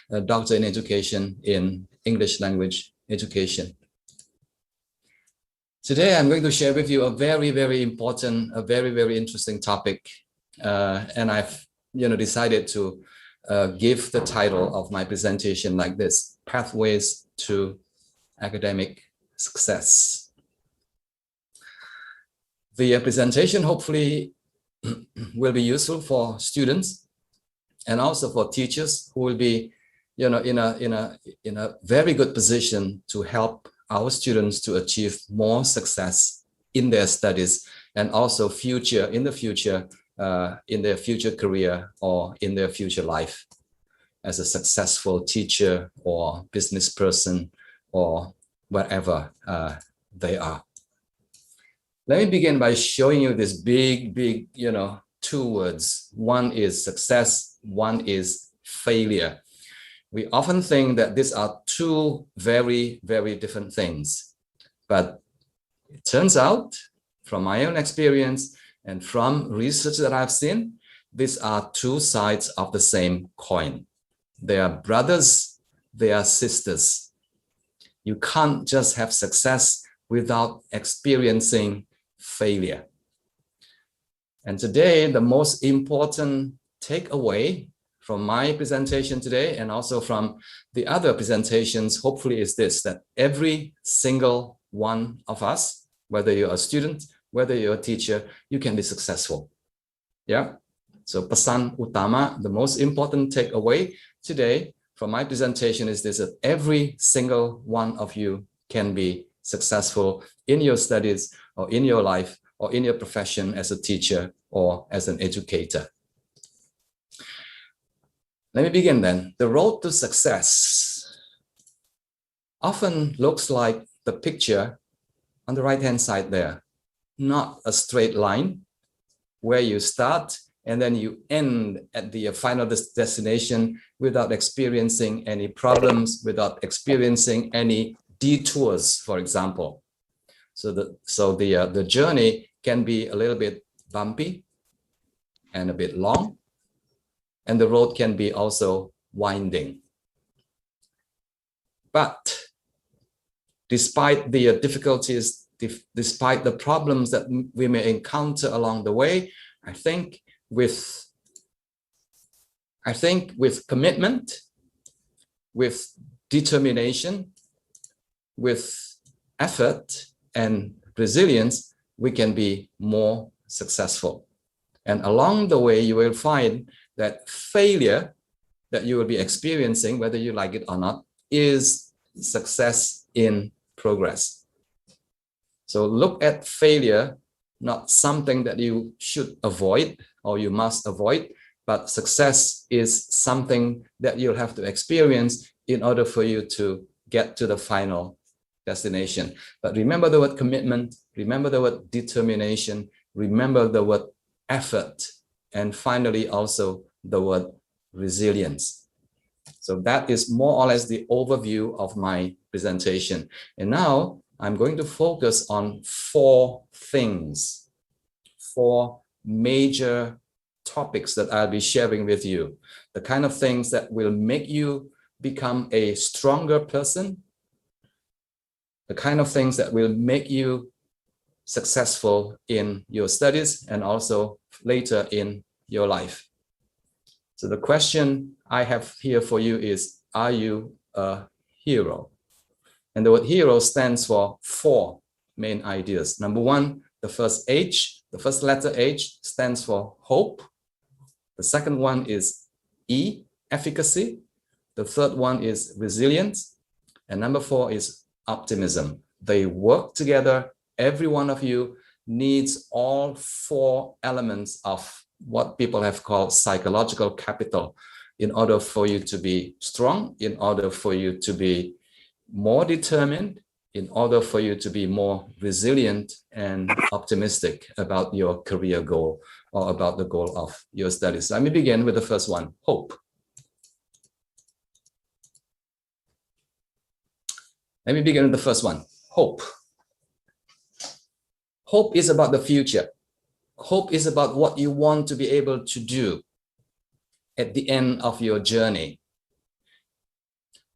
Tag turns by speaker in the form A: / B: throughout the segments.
A: a doctor in education in English language education. Today, I'm going to share with you a very, very important, a very, very interesting topic. And I've decided to give the title of my presentation like this: Pathways to Academic Success. The presentation hopefully will be useful for students and also for teachers who will be in a very good position to help our students to achieve more success in their studies and also in their future career or in their future life as a successful teacher or business person or wherever they are. Let me begin by showing you this big, two words. One is success, one is failure. We often think that these are two very, very different things. But it turns out, from my own experience and from research that I've seen, these are two sides of the same coin. They are brothers, they are sisters. You can't just have success without experiencing failure. And today, the most important takeaway from my presentation today and also from the other presentations, hopefully, is this: that every single one of us, whether you're a student, whether you're a teacher, you can be successful. Yeah. So pesan utama, the most important takeaway today from my presentation is this: that every single one of you can be successful in your studies or in your life or in your profession as a teacher or as an educator. Let me begin then. The road to success often looks like the picture on the right-hand side there, not a straight line where you start and then you end at the final destination without experiencing any problems, without experiencing any detours, for example. So the journey can be a little bit bumpy and a bit long, and the road can be also winding. But despite the difficulties, despite the problems that we may encounter along the way, I think with commitment, with determination, with effort and resilience, we can be more successful. And along the way, you will find that failure that you will be experiencing, whether you like it or not, is success in progress. So look at failure, not something that you should avoid or you must avoid, but success is something that you'll have to experience in order for you to get to the final destination. But remember the word commitment, remember the word determination, remember the word effort, and finally also the word resilience. So that is more or less the overview of my presentation. And now I'm going to focus on four things, four major topics that I'll be sharing with you, the kind of things that will make you become a stronger person, the kind of things that will make you successful in your studies and also later in your life. So the question I have here for you is, are you a hero? And the word hero stands for four main ideas. Number one, the first H, the first letter H stands for hope. The second one is E, efficacy. The third one is resilience. And number four is optimism. They work together. Every one of you needs all four elements of what people have called psychological capital in order for you to be strong, in order for you to be more determined, in order for you to be more resilient and optimistic about your career goal or about the goal of your studies. Let me begin with the first one, hope. Let me begin with the first one, hope. Hope is about the future. Hope is about what you want to be able to do at the end of your journey.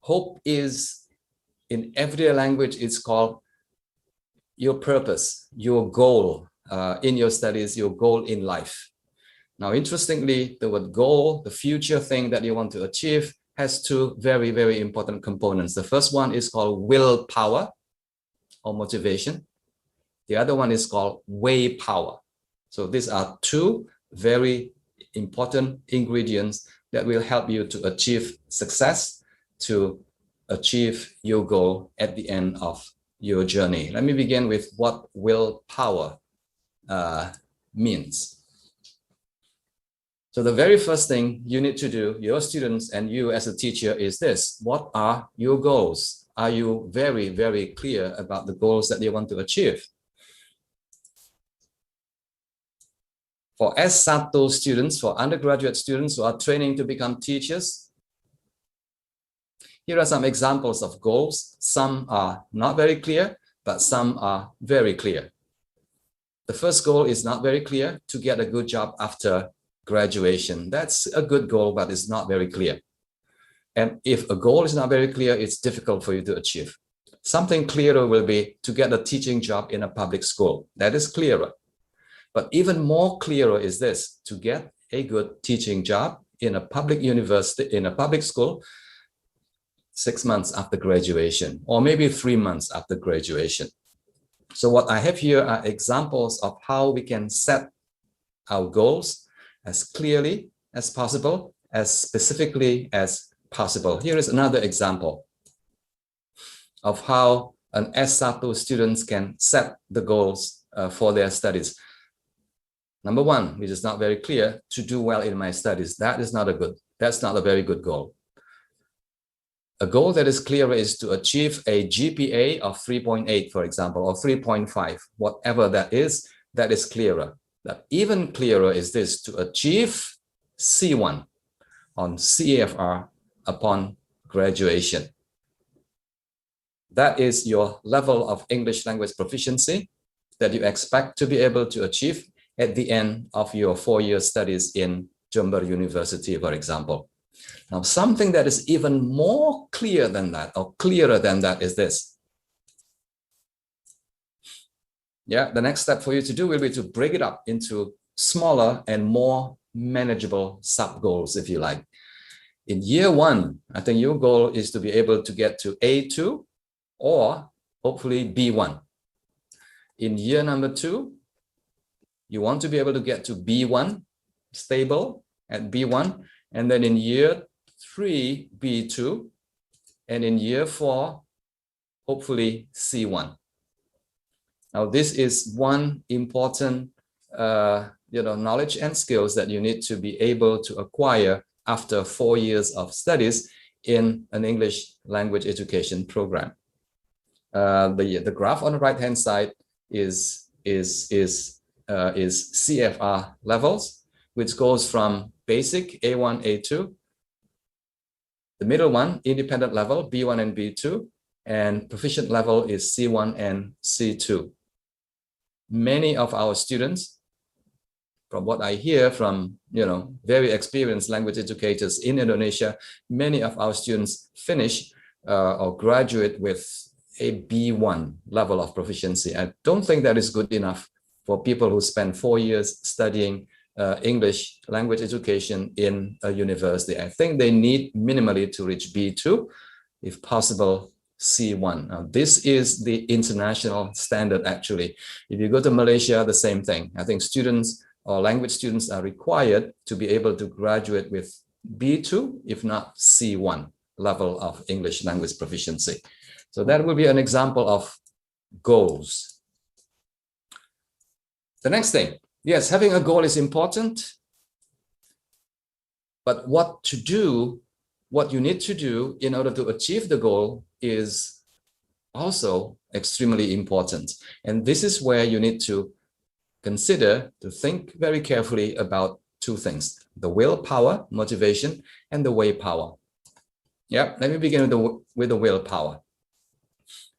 A: Hope is, in everyday language, it's called your purpose, your goal in your studies, your goal in life. Now, interestingly, the word goal, the future thing that you want to achieve, has two very, very important components. The first one is called willpower or motivation. The other one is called way power. So these are two very important ingredients that will help you to achieve success, to achieve your goal at the end of your journey. Let me begin with what willpower means. So the very first thing you need to do, your students and you as a teacher, is this. What are your goals? Are you very, very clear about the goals that you want to achieve? For S1 students, for undergraduate students who are training to become teachers, here are some examples of goals. Some are not very clear, but some are very clear. The first goal is not very clear: to get a good job after graduation. That's a good goal, but it's not very clear. And if a goal is not very clear, it's difficult for you to achieve. Something clearer will be to get a teaching job in a public school. That is clearer. But even more clearer is this: to get a good teaching job in a public university, in a public school, 6 months after graduation, or maybe 3 months after graduation. So what I have here are examples of how we can set our goals as clearly as possible, as specifically as possible. Here is another example of how an S1 students can set the goals for their studies. Number one, which is not very clear: to do well in my studies. That's not a very good goal. A goal that is clearer is to achieve a GPA of 3.8, for example, or 3.5, whatever that is clearer. But even clearer is this: to achieve C1 on CAFR upon graduation. That is your level of English language proficiency that you expect to be able to achieve at the end of your 4-year studies in Jember University, for example. Now, something that is even more clear than that, or clearer than that, is this. Yeah, the next step for you to do will be to break it up into smaller and more manageable sub-goals, if you like. In year 1, I think your goal is to be able to get to A2 or hopefully B1. In year number 2, you want to be able to get to B1, stable at B1, and then in year 3, B2, and in year 4, hopefully C1. Now, this is one important knowledge and skills that you need to be able to acquire after 4 years of studies in an English language education program. The graph on the right-hand side is CFR levels, which goes from basic A1, A2. The middle one, independent level, B1 and B2, and proficient level is C1 and C2. Many of our students, from what I hear from very experienced language educators in Indonesia, many of our students finish or graduate with a B1 level of proficiency. I don't think that is good enough for people who spend 4 years studying English language education in a university. I think they need minimally to reach B2, if possible C1. Now, this is the international standard, actually. If you go to Malaysia, the same thing. I think students or language students are required to be able to graduate with B2, if not C1 level of English language proficiency. So that will be an example of goals. The next thing, yes, having a goal is important, but what you need to do in order to achieve the goal is also extremely important. And this is where you need to consider, to think very carefully about two things: the willpower, motivation, and the way power. Yeah, let me begin with the willpower.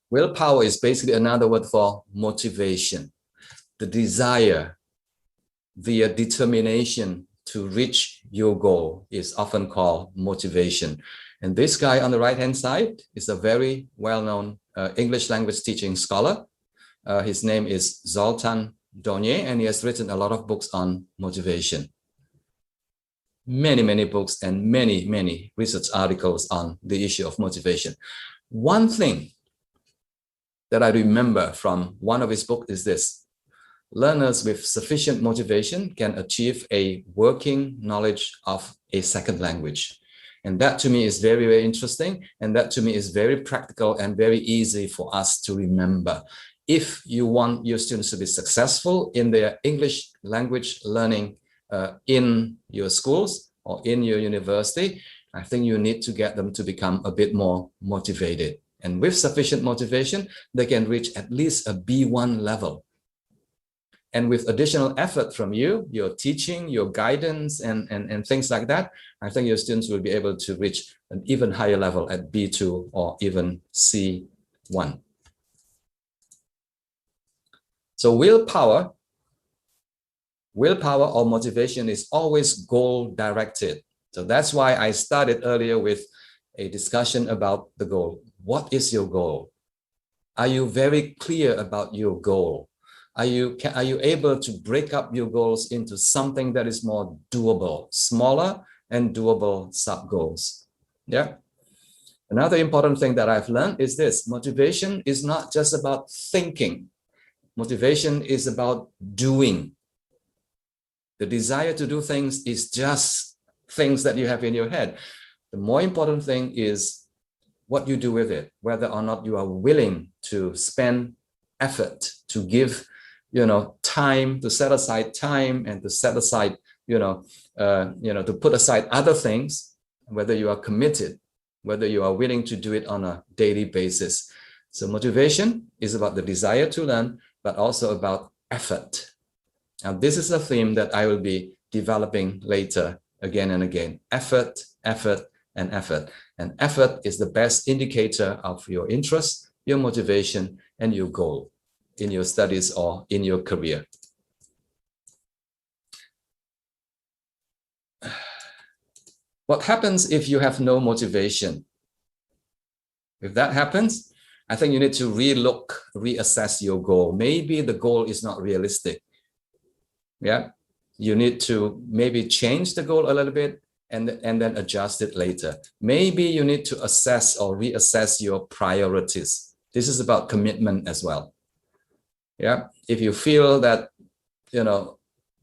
A: Willpower is basically another word for motivation. The desire, the determination to reach your goal is often called motivation. And this guy on the right-hand side is a very well-known English language teaching scholar. His name is Zoltan Donye, and he has written a lot of books on motivation. Many books and many research articles on the issue of motivation. One thing that I remember from one of his books is this: learners with sufficient motivation can achieve a working knowledge of a second language. And that to me is very interesting. And that to me is very practical and very easy for us to remember. If you want your students to be successful in their English language learning in your schools or in your university, I think you need to get them to become a bit more motivated. And with sufficient motivation, they can reach at least a B1 level. And with additional effort from you, your teaching, your guidance, and things like that, I think your students will be able to reach an even higher level at B2 or even C1. So willpower or motivation is always goal-directed. So that's why I started earlier with a discussion about the goal. What is your goal? Are you very clear about your goal? Are you able to break up your goals into something that is more doable, smaller and doable sub-goals? Yeah. Another important thing that I've learned is this: motivation is not just about thinking. Motivation is about doing. The desire to do things is just things that you have in your head. The more important thing is what you do with it, whether or not you are willing to spend effort, to give, time, to set aside time and to set aside, to put aside other things, whether you are committed, whether you are willing to do it on a daily basis. So motivation is about the desire to learn, but also about effort. Now, this is a theme that I will be developing later again and again. Effort, effort, and effort. And effort is the best indicator of your interest, your motivation, and your goal in your studies or in your career. What happens if you have no motivation? If that happens, I think you need to reassess your goal. Maybe the goal is not realistic. Yeah, you need to maybe change the goal a little bit and then adjust it later. Maybe you need to assess or reassess your priorities. This is about commitment as well. Yeah, if you feel that,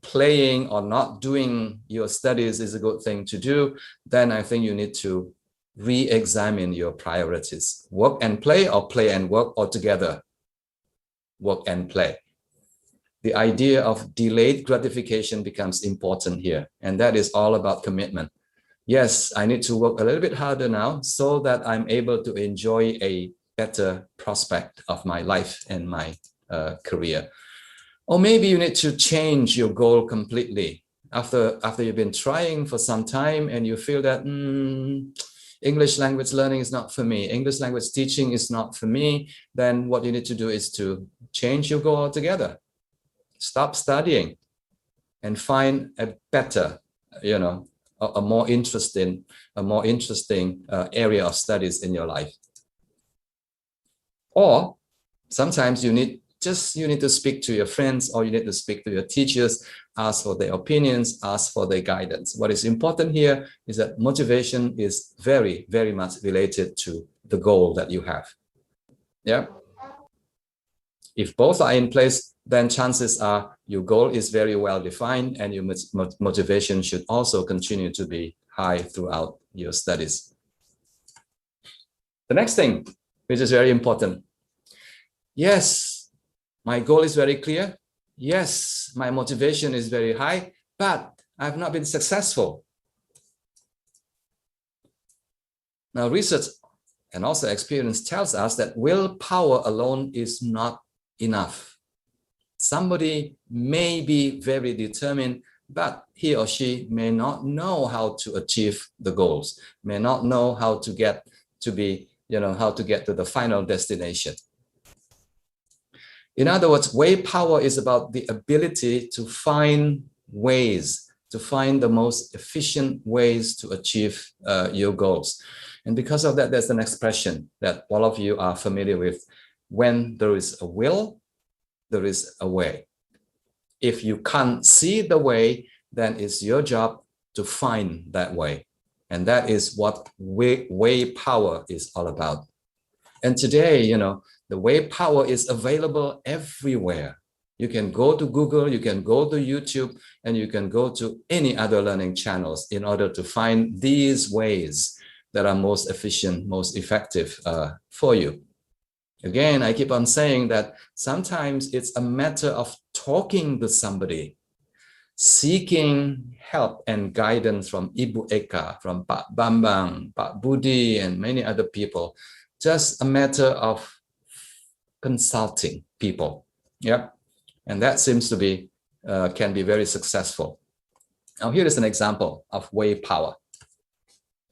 A: playing or not doing your studies is a good thing to do, then I think you need to re-examine your priorities. Work and play, or play and work, or together? Work and play. The idea of delayed gratification becomes important here, and that is all about commitment. Yes, I need to work a little bit harder now so that I'm able to enjoy a better prospect of my life and my career. Or maybe you need to change your goal completely. After you've been trying for some time and you feel that English language learning is not for me, English language teaching is not for me, then what you need to do is to change your goal altogether. Stop studying and find a better, a more interesting area of studies in your life. Or sometimes you need to speak to your friends, or you need to speak to your teachers, ask for their opinions, ask for their guidance. What is important here is that motivation is very, very much related to the goal that you have. Yeah. If both are in place, then chances are your goal is very well defined, and your motivation should also continue to be high throughout your studies. The next thing, which is very important. Yes, my goal is very clear. Yes, my motivation is very high, but I've not been successful. Now, research and also experience tells us that willpower alone is not enough. Somebody may be very determined, but he or she may not know how to achieve the goals, may not know how to get to the final destination. In other words, willpower is about the ability to find ways, to find the most efficient ways to achieve your goals. And because of that, there's an expression that all of you are familiar with. When there is a will, there is a way. If you can't see the way, then it's your job to find that way. And that is what way power is all about. And today, you know, the way power is available everywhere. You can go to Google, you can go to YouTube, and you can go to any other learning channels in order to find these ways that are most efficient, most effective for you. Again, I keep on saying that sometimes it's a matter of talking to somebody, seeking help and guidance from Ibu Eka, from Pak Bambang, Pak Budi, and many other people. Just a matter of consulting people. Yeah. And that seems to be, can be very successful. Now, here is an example of way power.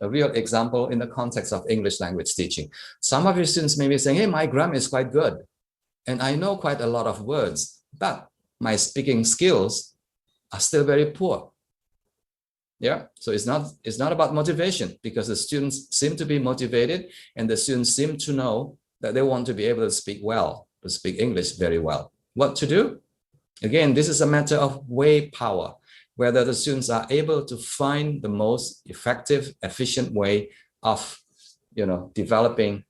A: A real example in the context of English language teaching. Some of your students may be saying, hey, my grammar is quite good. And I know quite a lot of words, but my speaking skills are still very poor. Yeah, so it's not about motivation, because the students seem to be motivated and the students seem to know that they want to be able to speak well, to speak English very well. What to do? Again, this is a matter of way power, whether the students are able to find the most effective, efficient way of, you know, developing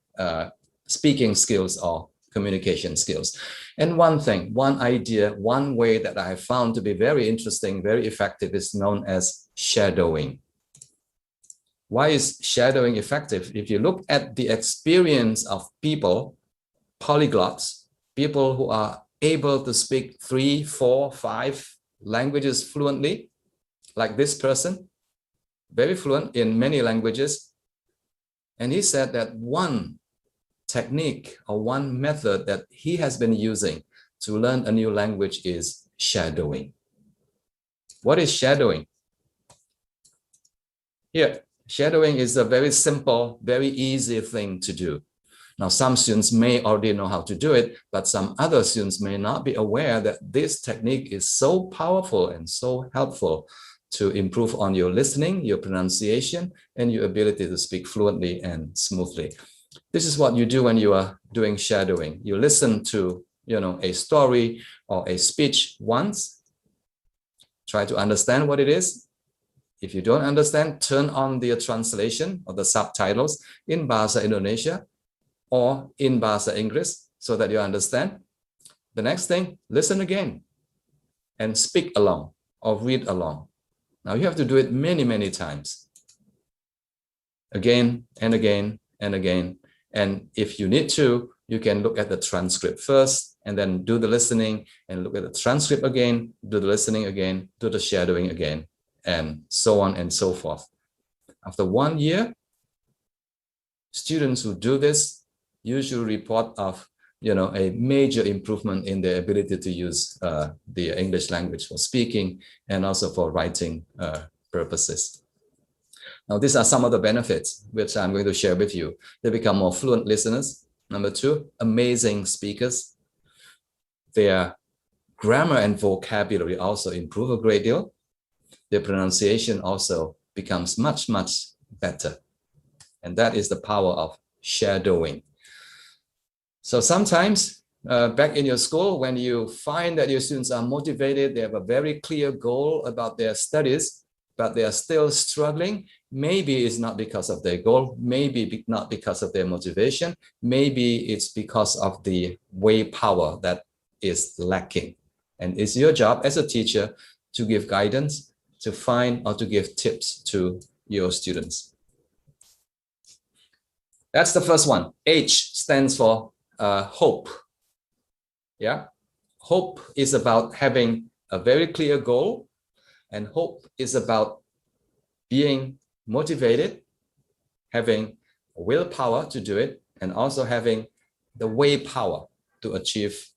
A: speaking skills or communication skills. And one thing, one idea, one way that I have found to be very interesting, very effective is known as shadowing. Why is shadowing effective? If you look at the experience of people, polyglots, people who are able to speak 3, 4, 5 languages fluently, like this person, very fluent in many languages. And he said that one technique or one method that he has been using to learn a new language is shadowing. What is shadowing? Here, shadowing is a very simple, very easy thing to do. Now, some students may already know how to do it, but some other students may not be aware that this technique is so powerful and so helpful to improve on your listening, your pronunciation, and your ability to speak fluently and smoothly. This is what you do when you are doing shadowing. You listen to, you know, a story or a speech once, try to understand what it is. If you don't understand, turn on the translation or the subtitles in Bahasa Indonesia or in Bahasa Inggris so that you understand. The next thing, listen again and speak along or read along. Now you have to do it many, many times. Again and again and again. And if you need to, you can look at the transcript first and then do the listening and look at the transcript again, do the listening again, do the shadowing again, and so on and so forth. After 1 year, students who do this usually report of, you know, a major improvement in their ability to use the English language for speaking and also for writing purposes. Now, these are some of the benefits which I'm going to share with you. They become more fluent listeners. Number 2, amazing speakers. Their grammar and vocabulary also improve a great deal. Their pronunciation also becomes much, much better. And that is the power of shadowing. So sometimes back in your school, when you find that your students are motivated, they have a very clear goal about their studies, but they are still struggling, maybe it's not because of their goal, maybe not because of their motivation, maybe it's because of the way power that is lacking. And it's your job as a teacher to give guidance, to find or to give tips to your students. That's the first one. H stands for hope. Yeah, hope is about having a very clear goal, and hope is about being motivated, having willpower to do it, and also having the way power to achieve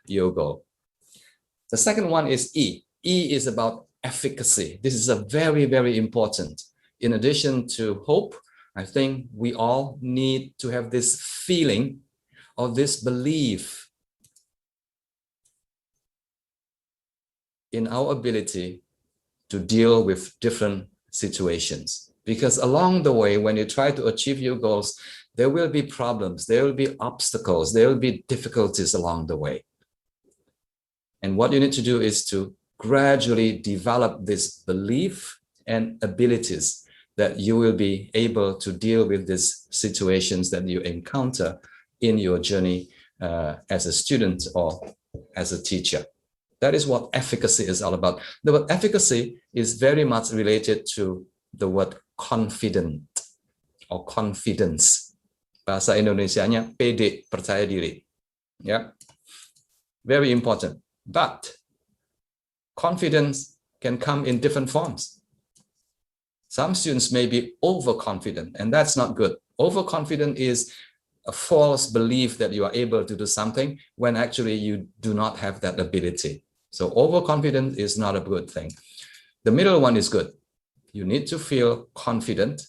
A: your goal. The second one is E. E is about efficacy. This is a very, very important. In addition to hope, I think we all need to have this feeling or this belief in our ability to deal with different situations. Because along the way, when you try to achieve your goals, there will be problems, there will be obstacles, there will be difficulties along the way. And what you need to do is to gradually develop this belief and abilities that you will be able to deal with these situations that you encounter in your journey as a student or as a teacher. That is what efficacy is all about. The word efficacy is very much related to the word confident or confidence. Bahasa Indonesianya pede, percaya diri. Yeah, very important. But confidence can come in different forms. Some students may be overconfident, and that's not good. Overconfident is a false belief that you are able to do something when actually you do not have that ability. So overconfident is not a good thing. The middle one is good. You need to feel confident.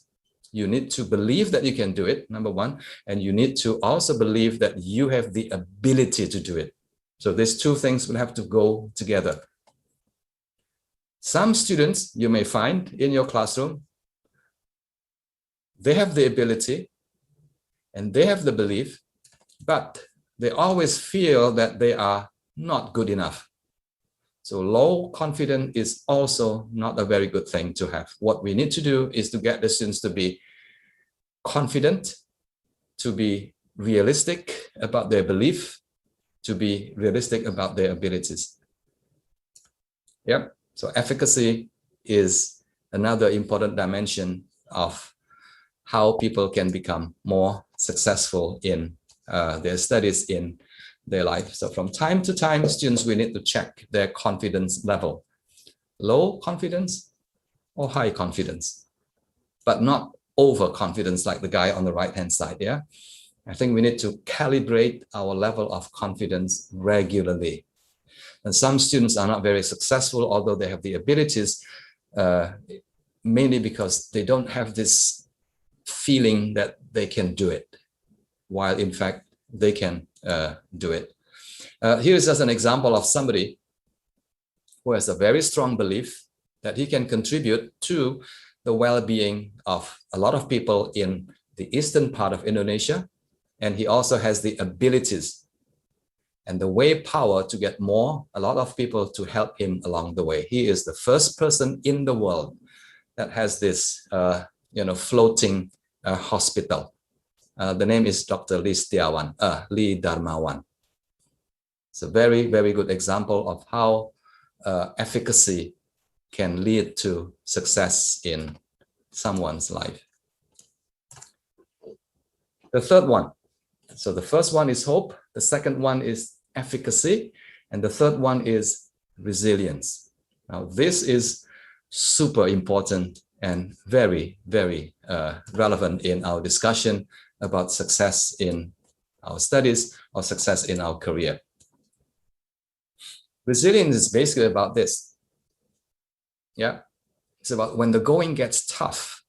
A: You need to believe that you can do it, number one, and you need to also believe that you have the ability to do it. So these two things will have to go together. Some students you may find in your classroom, they have the ability and they have the belief, but they always feel that they are not good enough. So low confidence is also not a very good thing to have. What we need to do is to get the students to be confident, to be realistic about their belief, to be realistic about their abilities. Yep. So efficacy is another important dimension of how people can become more successful in their studies in their life. So from time to time, students will need to check their confidence level. Low confidence or high confidence, but not overconfidence like the guy on the right-hand side, yeah? I think we need to calibrate our level of confidence regularly. And some students are not very successful, although they have the abilities, mainly because they don't have this feeling that they can do it, while in fact they can do it. Here's just an example of somebody who has a very strong belief that he can contribute to the well-being of a lot of people in the eastern part of Indonesia. And he also has the abilities and the willpower to get a lot of people to help him along the way. He is the first person in the world that has this, floating hospital. The name is Dr. Lee Darmawan. It's a very, very good example of how efficacy can lead to success in someone's life. The third one. So the first one is hope. The second one is efficacy. And the third one is resilience. Now, this is super important and very, very relevant in our discussion about success in our studies or success in our career. Resilience is basically about this. Yeah, it's about when the going gets tough,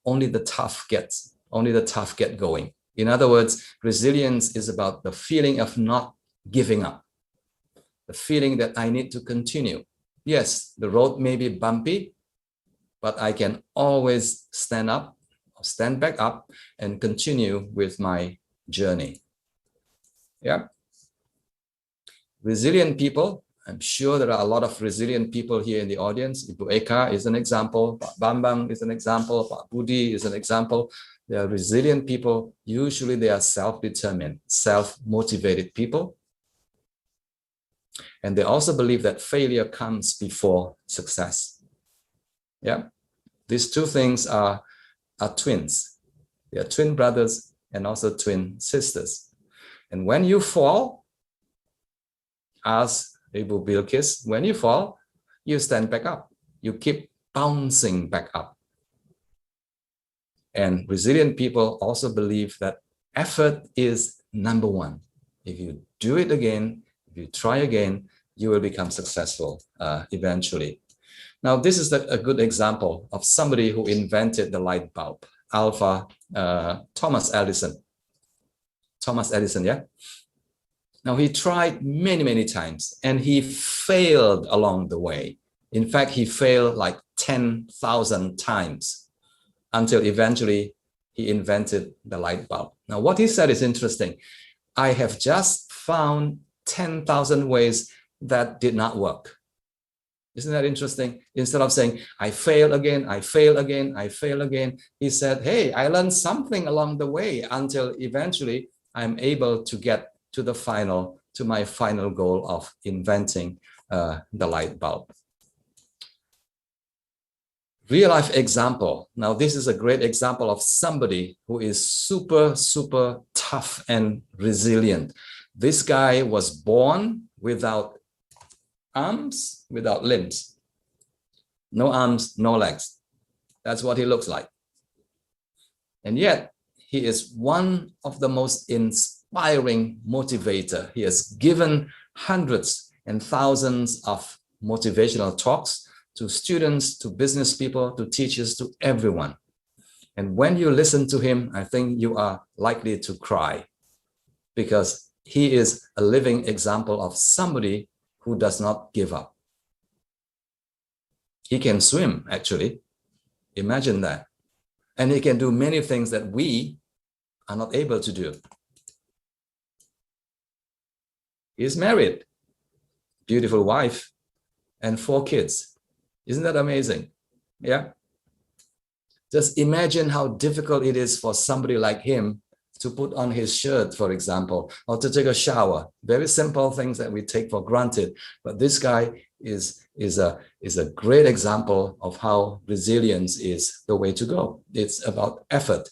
A: only the tough get going. In other words, resilience is about the feeling of not giving up, the feeling that I need to continue. Yes, the road may be bumpy, but I can always stand back up and continue with my journey. Yeah. Resilient people, I'm sure there are a lot of resilient people here in the audience. Ibu Eka is an example, Pak Bambang is an example, Pak Budi is an example. They are resilient people. Usually they are self-determined, self-motivated people. And they also believe that failure comes before success. Yeah, these two things are twins. They are twin brothers and also twin sisters. And when you fall, as Ibu Bilkis, when you fall, you stand back up. You keep bouncing back up. And resilient people also believe that effort is number one. If you do it again, if you try again, you will become successful eventually. Now, this is a good example of somebody who invented the light bulb, Thomas Edison. Thomas Edison, yeah? Now, he tried many, many times, and he failed along the way. In fact, he failed like 10,000 times. until eventually he invented the light bulb. Now, what he said is interesting. I have just found 10,000 ways that did not work. Isn't that interesting? Instead of saying, I fail again, I fail again, I fail again, he said, hey, I learned something along the way until eventually I'm able to get to my final goal of inventing the light bulb. Real life example. Now, this is a great example of somebody who is super, super tough and resilient. This guy was born without arms, without limbs. No arms, no legs. That's what he looks like. And yet, he is one of the most inspiring motivator. He has given hundreds and thousands of motivational talks to students, to business people, to teachers, to everyone. And when you listen to him, I think you are likely to cry, because he is a living example of somebody who does not give up. He can swim, actually. Imagine that. And he can do many things that we are not able to do. He is married, beautiful wife, and 4 kids. Isn't that amazing? Yeah. Just imagine how difficult it is for somebody like him to put on his shirt, for example, or to take a shower. Very simple things that we take for granted. But this guy is a great example of how resilience is the way to go. It's about effort.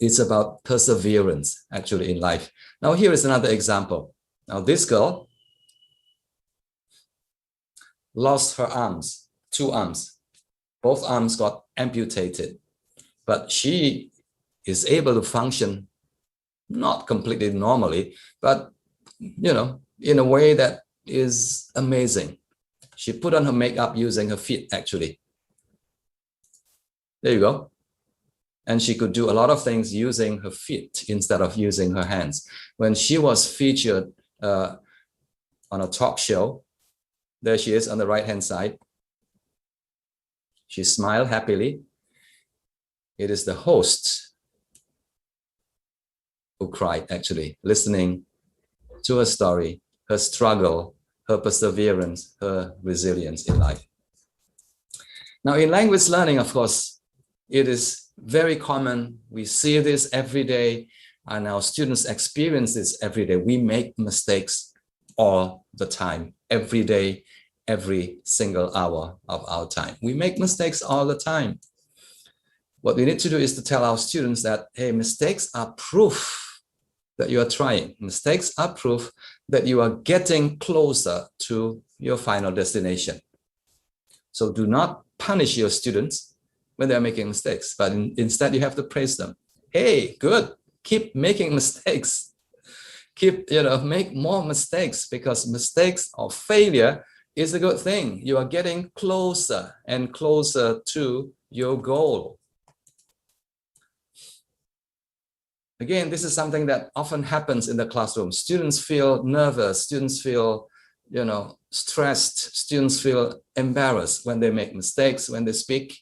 A: It's about perseverance, actually, in life. Now, here is another example. Now, this girl lost her arms, 2 arms. Both arms got amputated, but she is able to function not completely normally, but, you know, in a way that is amazing. She put on her makeup using her feet, actually. There you go. And she could do a lot of things using her feet instead of using her hands. When she was featured on a talk show, there she is on the right-hand side. She smiled happily. It is the host who cried, actually, listening to her story, her struggle, her perseverance, her resilience in life. Now, in language learning, of course, it is very common. We see this every day, and our students experience this every day. We make mistakes all the time, every day, every single hour of our time. We make mistakes all the time. What we need to do is to tell our students that, hey, mistakes are proof that you are trying. Mistakes are proof that you are getting closer to your final destination. So do not punish your students when they're making mistakes, but instead you have to praise them. Hey, good, keep making mistakes. Make more mistakes, because mistakes or failure is a good thing. You are getting closer and closer to your goal. Again, this is something that often happens in the classroom. Students feel nervous, students feel, stressed, students feel embarrassed when they make mistakes, when they speak,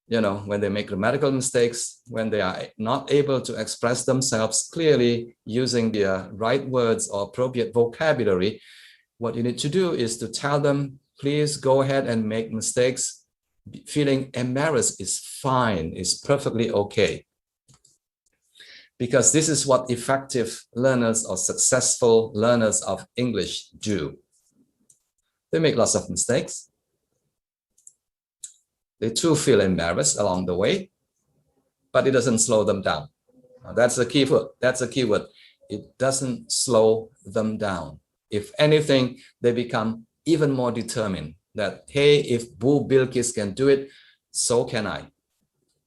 A: when they make grammatical mistakes, when they are not able to express themselves clearly using the right words or appropriate vocabulary. What you need to do is to tell them, please go ahead and make mistakes. Feeling embarrassed is fine, is perfectly okay. Because this is what effective learners or successful learners of English do. They make lots of mistakes. They too feel embarrassed along the way, but it doesn't slow them down. Now, that's the key word. That's the key word. It doesn't slow them down. If anything, they become even more determined that, hey, if Boo Bilkis can do it, so can I.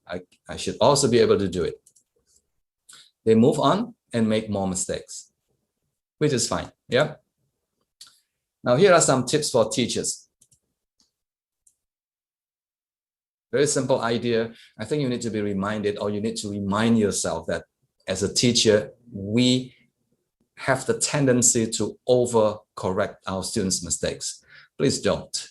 A: I should also be able to do it. They move on and make more mistakes, which is fine. Yeah. Now, here are some tips for teachers. Very simple idea. I think you need to be reminded, or you need to remind yourself that as a teacher, we have the tendency to overcorrect our students' mistakes. Please don't.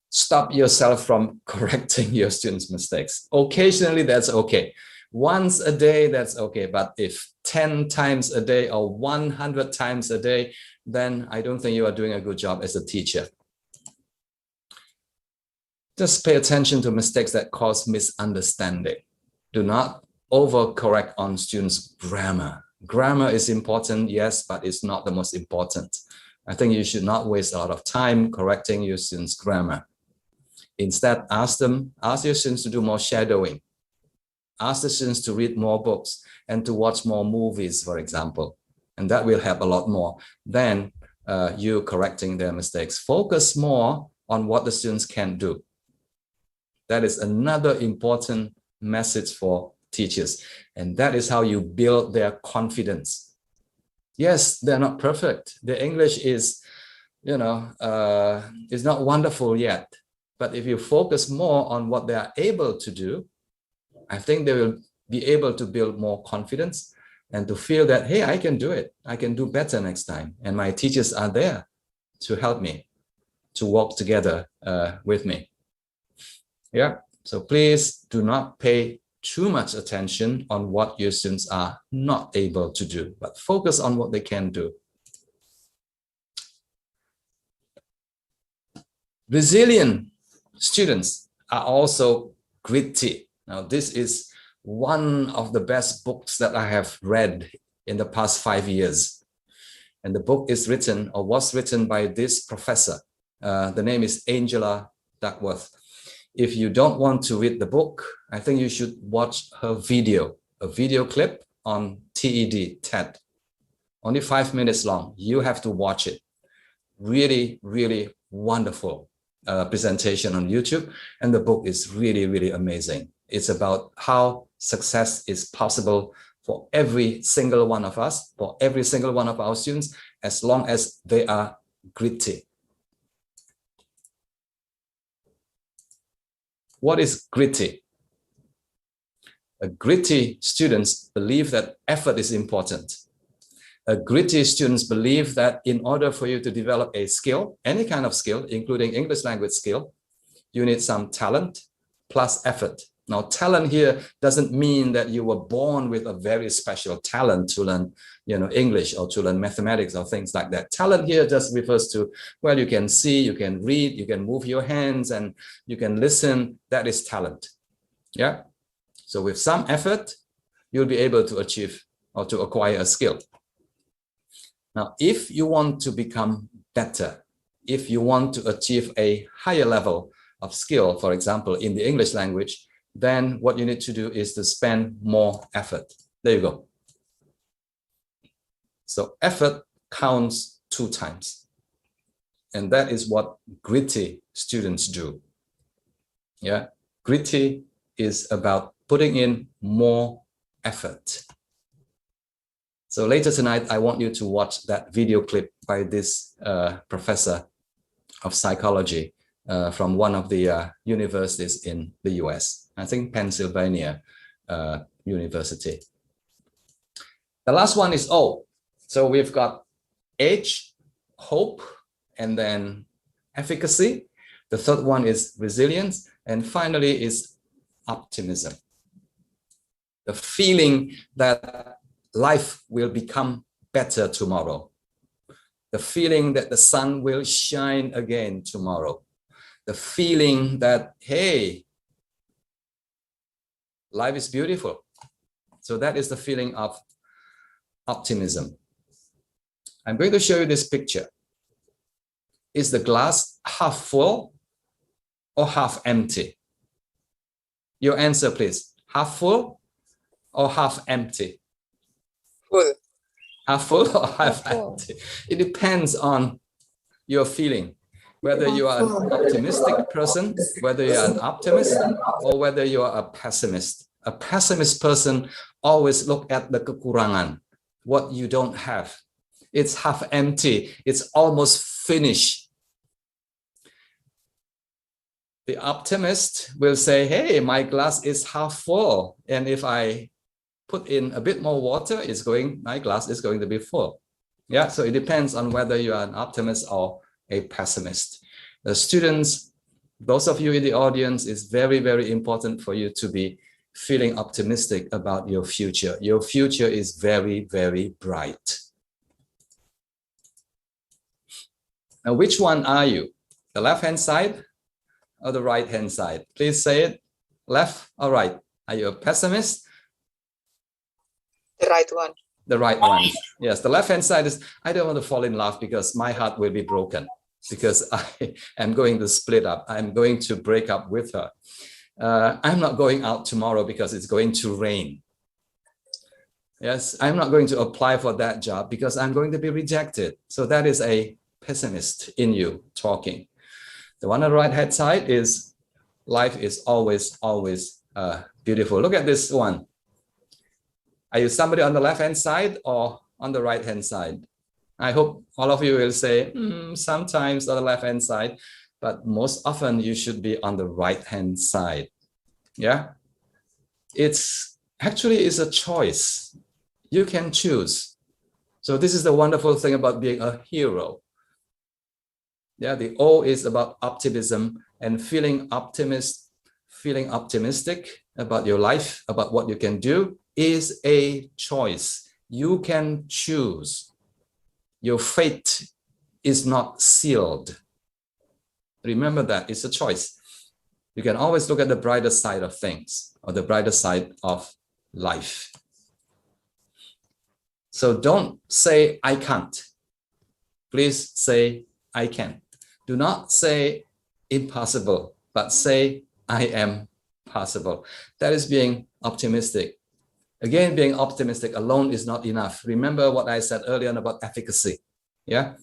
A: stop yourself from correcting your students' mistakes. Occasionally, that's okay. Once a day, that's okay. But if 10 times a day or 100 times a day, then I don't think you are doing a good job as a teacher. Just pay attention to mistakes that cause misunderstanding. Do not overcorrect on students' grammar. Grammar is important, yes, but it's not the most important. I think you should not waste a lot of time correcting your students' grammar. Instead, ask your students to do more shadowing. Ask the students to read more books and to watch more movies, for example. And that will help a lot more than you correcting their mistakes. Focus more on what the students can do. That is another important message for teachers. And that is how you build their confidence. Yes, they're not perfect. Their English is, is not wonderful yet. But if you focus more on what they are able to do, I think they will be able to build more confidence and to feel that, hey, I can do it. I can do better next time. And my teachers are there to help me, to work together with me. Yeah, so please do not pay too much attention on what your students are not able to do, but focus on what they can do. Resilient students are also gritty. Now, this is one of the best books that I have read in the past 5 years. And the book is written or was written by this professor. The name is Angela Duckworth. If you don't want to read the book, I think you should watch her video, a video clip on TED. Only 5 minutes long. You have to watch it. Really, really wonderful presentation on YouTube. And the book is really, really amazing. It's about how success is possible for every single one of us, for every single one of our students, as long as they are gritty. What is gritty? Gritty students believe that effort is important. Gritty students believe that in order for you to develop a skill, any kind of skill, including English language skill, you need some talent plus effort. Now, talent here doesn't mean that you were born with a very special talent to learn, English or to learn mathematics or things like that. Talent here just refers to, well, you can see, you can read, you can move your hands, and you can listen. That is talent. Yeah. So with some effort, you'll be able to achieve or to acquire a skill. Now, if you want to become better, if you want to achieve a higher level of skill, for example, in the English language, then what you need to do is to spend more effort. There you go. So effort counts 2 times. And that is what gritty students do. Yeah, gritty is about putting in more effort. So later tonight, I want you to watch that video clip by this professor of psychology from one of the universities in the US. I think Pennsylvania University. The last one is O. So we've got H, hope, and then efficacy. The third one is resilience. And finally is optimism. The feeling that life will become better tomorrow. The feeling that the sun will shine again tomorrow. The feeling that, hey, life is beautiful. So that is the feeling of optimism. I'm going to show you this picture. Is the glass half full or half empty? Your answer, please. Half full or half empty?
B: Full.
A: Half full or half empty? It depends on your feeling. Whether you are an optimistic person, whether you are an optimist, or whether you are a pessimist. A pessimist person always look at the kekurangan, what you don't have. It's half empty. It's almost finished. The optimist will say, hey, my glass is half full. And if I put in a bit more water, my glass is going to be full. Yeah, so it depends on whether you are an optimist or a pessimist. The students those of you in the audience, it's very, very important for you to be feeling optimistic about your future. Your future is very, very bright. Now, which one are you? The left-hand side or the right-hand side? Please say it. Left or right? Are you a pessimist?
B: The right one.
A: The right one. Yes, the left-hand side is, I don't want to fall in love because my heart will be broken, because I am going to split up. I'm going to break up with her. I'm not going out tomorrow because it's going to rain. Yes, I'm not going to apply for that job because I'm going to be rejected. So that is a pessimist in you talking. The one on the right-hand side is, life is always, always beautiful. Look at this one. Are you somebody on the left-hand side or on the right-hand side? I hope all of you will say, sometimes on the left-hand side, but most often you should be on the right-hand side. Yeah, it's a choice. You can choose. So this is the wonderful thing about being a hero. Yeah, the O is about optimism and feeling optimistic about your life, about what you can do, is a choice. You can choose. Your fate is not sealed. Remember that, it's a choice. You can always look at the brighter side of things, or the brighter side of life. So don't say, I can't. Please say, I can. Do not say impossible, but say, I am possible. That is being optimistic. Again, being optimistic alone is not enough. Remember what I said earlier about efficacy. Yeah,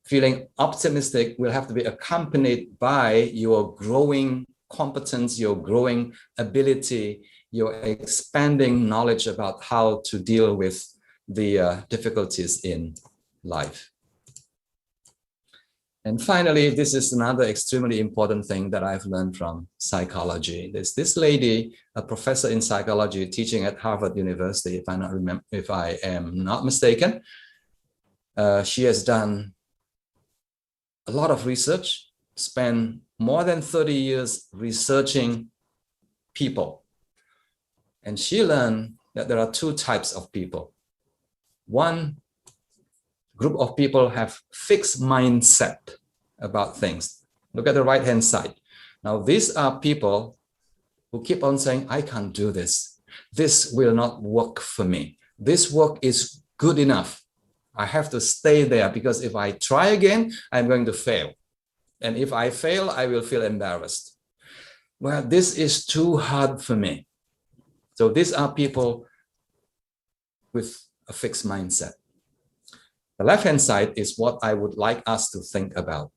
A: feeling optimistic will have to be accompanied by your growing competence, your growing ability, your expanding knowledge about how to deal with the difficulties in life. And finally, this is another extremely important thing that I've learned from psychology. There's this lady, a professor in psychology teaching at Harvard University, if I am not mistaken. She has done a lot of research, spent more than 30 years researching people. And she learned that there are two types of people. One group of people have fixed mindset about things. Look at the right-hand side. Now, these are people who keep on saying, I can't do this. This will not work for me. This work is good enough. I have to stay there because if I try again, I'm going to fail. And if I fail, I will feel embarrassed. Well, this is too hard for me. So these are people with a fixed mindset. The left-hand side is what I would like us to think about.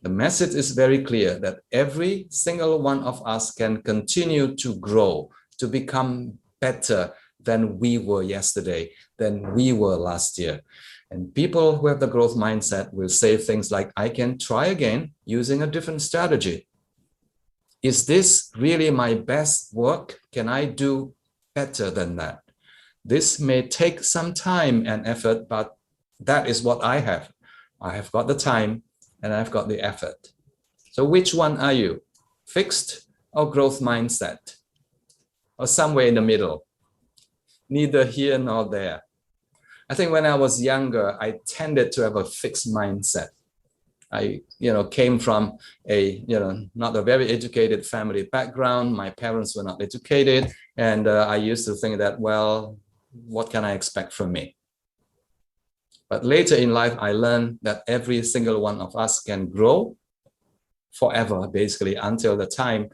A: The message is very clear that every single one of us can continue to grow, to become better than we were yesterday, than we were last year. And people who have the growth mindset will say things like, I can try again using a different strategy. Is this really my best work? Can I do better than that? This may take some time and effort, but that is what I have. I have got the time and I've got the effort. So which one are you? Fixed or growth mindset? Or somewhere in the middle? Neither here nor there. I think when I was younger, I tended to have a fixed mindset. I, came from a, not a very educated family background. My parents were not educated. And I used to think that, well, what can I expect from me? But later in life, I learned that every single one of us can grow forever, basically, until the time,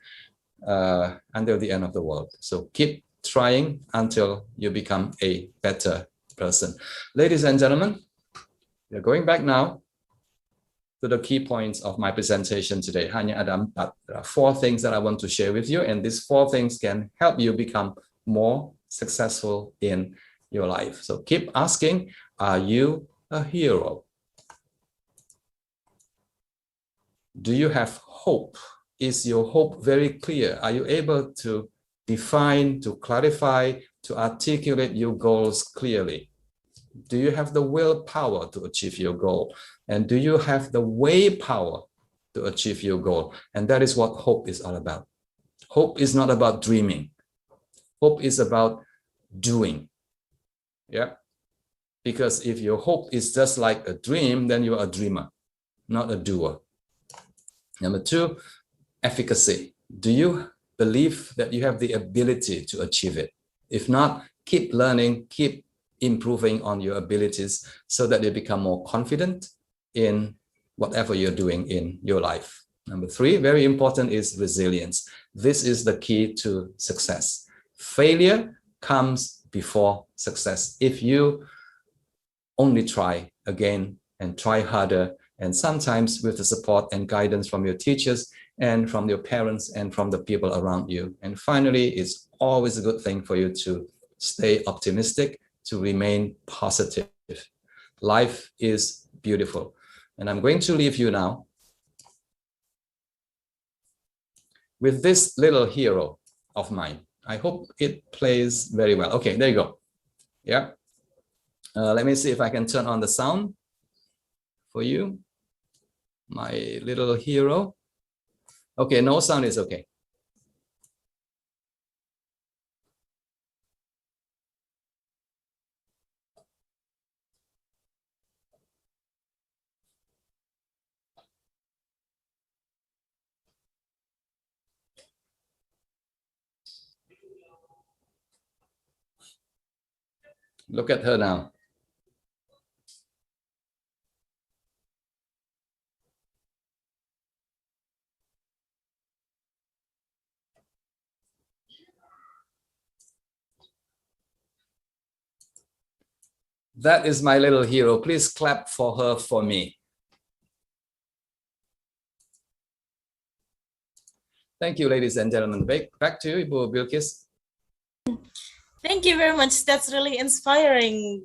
A: until the end of the world. So keep trying until you become a better person. Ladies and gentlemen, we're going back now to the key points of my presentation today. Hanya ada 4. There are 4 things that I want to share with you, and these 4 things can help you become more successful in your life. So keep asking, are you a hero? Do you have hope? Is your hope very clear? Are you able to define, to clarify, to articulate your goals clearly? Do you have the willpower to achieve your goal? And do you have the way power to achieve your goal. And that is what hope is all about. Hope is not about dreaming. Hope is about doing. Yeah. Because if your hope is just like a dream, then you're a dreamer, not a doer. Number two, efficacy. Do you believe that you have the ability to achieve it? If not, keep learning, keep improving on your abilities so that you become more confident in whatever you're doing in your life. Number three, very important, is resilience. This is the key to success. Failure comes before success. If you only try again and try harder, and sometimes with the support and guidance from your teachers and from your parents and from the people around you. And finally, it's always a good thing for you to stay optimistic, to remain positive. Life is beautiful. And I'm going to leave you now with this little hero of mine. I hope it plays very well. Okay, there you go. Yeah. Let me see if I can turn on the sound for you. My little hero. Okay, no sound is okay. Look at her now. That is my little hero. Please clap for her for me. Thank you, ladies and gentlemen. Back to you, Ibu Bilkis.
C: Thank you very much. That's really inspiring.